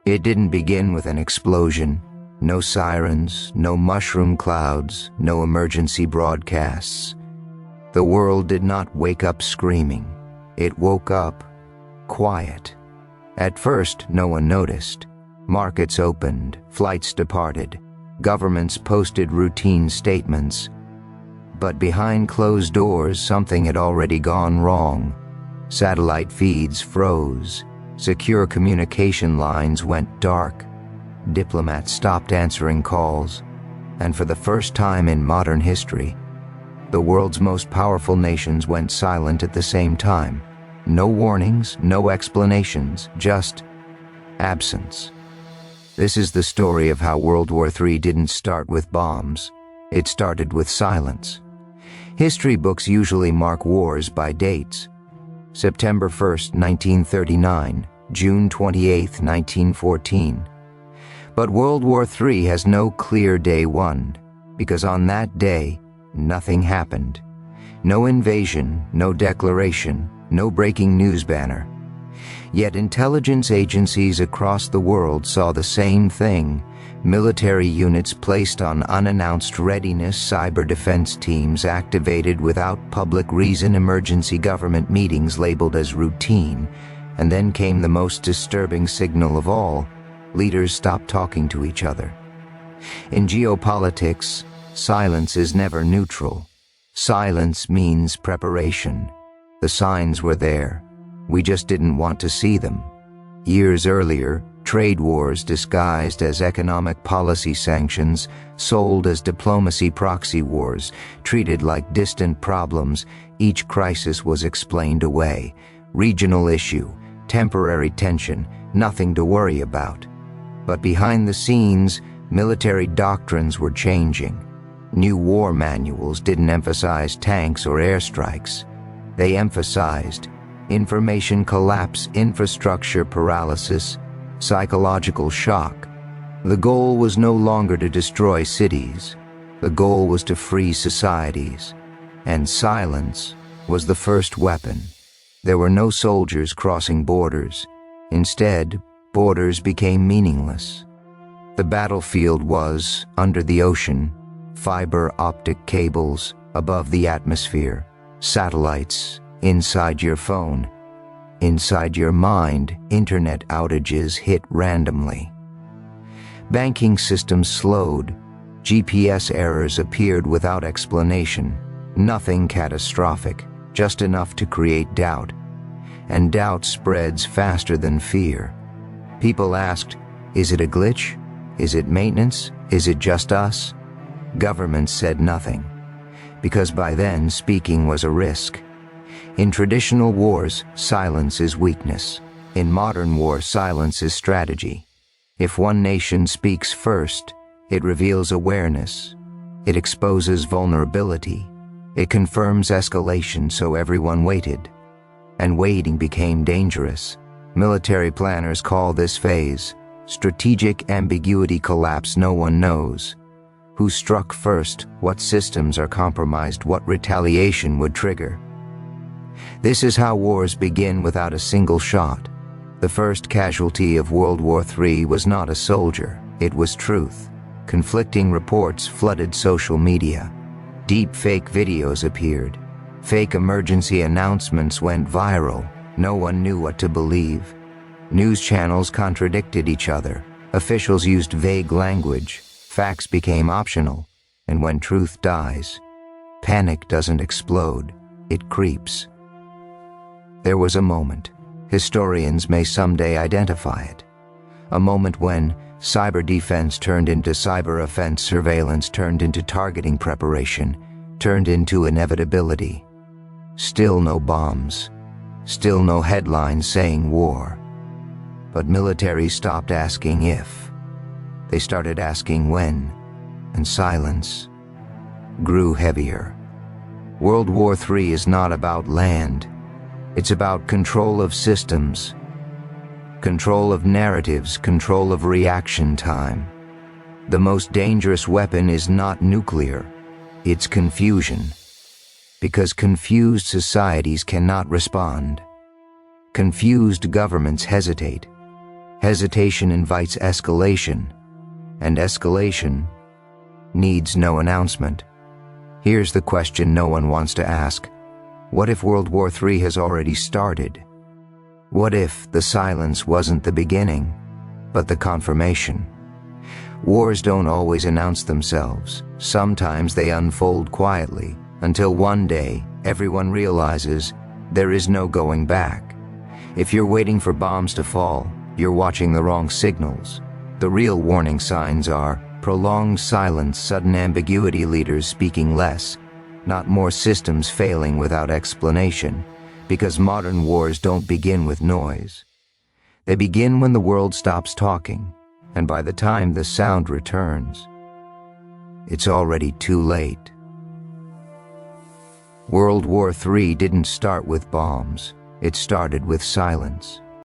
It didn't begin with an explosion. No sirens, no mushroom clouds, no emergency broadcasts. The world did not wake up screaming. It woke up quiet. At first, no one noticed. Markets opened, flights departed, governments posted routine statements. But behind closed doors, something had already gone wrong. Satellite feeds froze. Secure communication lines went dark. Diplomats stopped answering calls. And for the first time in modern history, the world's most powerful nations went silent at the same time. No warnings, no explanations, just absence. This is the story of how World War III didn't start with bombs. It started with silence. History books usually mark wars by dates. September 1st, 1939, June 28th, 1914. But World War III has no clear day one, because on that day, nothing happened. No invasion, no declaration, no breaking news banner. Yet intelligence agencies across the world saw the same thing. Military units placed on unannounced readiness, cyber defense teams activated without public reason, emergency government meetings labeled as routine. And then came the most disturbing signal of all. Leaders stopped talking to each other. In geopolitics, silence is never neutral. Silence means preparation. The signs were there. We just didn't want to see them. Years earlier, trade wars disguised as economic policy sanctions, sold as diplomacy proxy wars, treated like distant problems. Each crisis was explained away. Regional issue, temporary tension, nothing to worry about. But behind the scenes, military doctrines were changing. New war manuals didn't emphasize tanks or airstrikes. They emphasized information collapse, infrastructure paralysis, psychological shock. The goal was no longer to destroy cities. The goal was to free societies. And silence was the first weapon. There were no soldiers crossing borders. Instead, borders became meaningless. The battlefield was under the ocean, fiber optic cables above the atmosphere, satellites inside your phone. Inside your mind, internet outages hit randomly. Banking systems slowed. GPS errors appeared without explanation. Nothing catastrophic, just enough to create doubt. And doubt spreads faster than fear. People asked, is it a glitch? Is it maintenance? Is it just us? Governments said nothing, because by then speaking was a risk. In traditional wars, silence is weakness. In modern war, silence is strategy. If one nation speaks first, it reveals awareness. It exposes vulnerability. It confirms escalation, so everyone waited. And waiting became dangerous. Military planners call this phase strategic ambiguity collapse. No one knows who struck first, what systems are compromised, what retaliation would trigger. This is how wars begin without a single shot. The first casualty of World War III was not a soldier, it was truth. Conflicting reports flooded social media. Deep fake videos appeared. Fake emergency announcements went viral. No one knew what to believe. News channels contradicted each other. Officials used vague language. Facts became optional. And when truth dies, panic doesn't explode, it creeps. There was a moment. Historians may someday identify it. A moment when cyber defense turned into cyber offense, surveillance turned into targeting preparation, turned into inevitability. Still no bombs. Still no headlines saying war. But militaries stopped asking if. They started asking when, and silence grew heavier. World War III is not about land. It's about control of systems, control of narratives, control of reaction time. The most dangerous weapon is not nuclear, it's confusion. Because confused societies cannot respond. Confused governments hesitate. Hesitation invites escalation, and escalation needs no announcement. Here's the question no one wants to ask. What if World War III has already started? What if the silence wasn't the beginning, but the confirmation? Wars don't always announce themselves. Sometimes they unfold quietly, until one day everyone realizes there is no going back. If you're waiting for bombs to fall, you're watching the wrong signals. The real warning signs are prolonged silence, sudden ambiguity, leaders speaking less, not more, systems failing without explanation, because modern wars don't begin with noise. They begin when the world stops talking, and by the time the sound returns, it's already too late. World War III didn't start with bombs. It started with silence.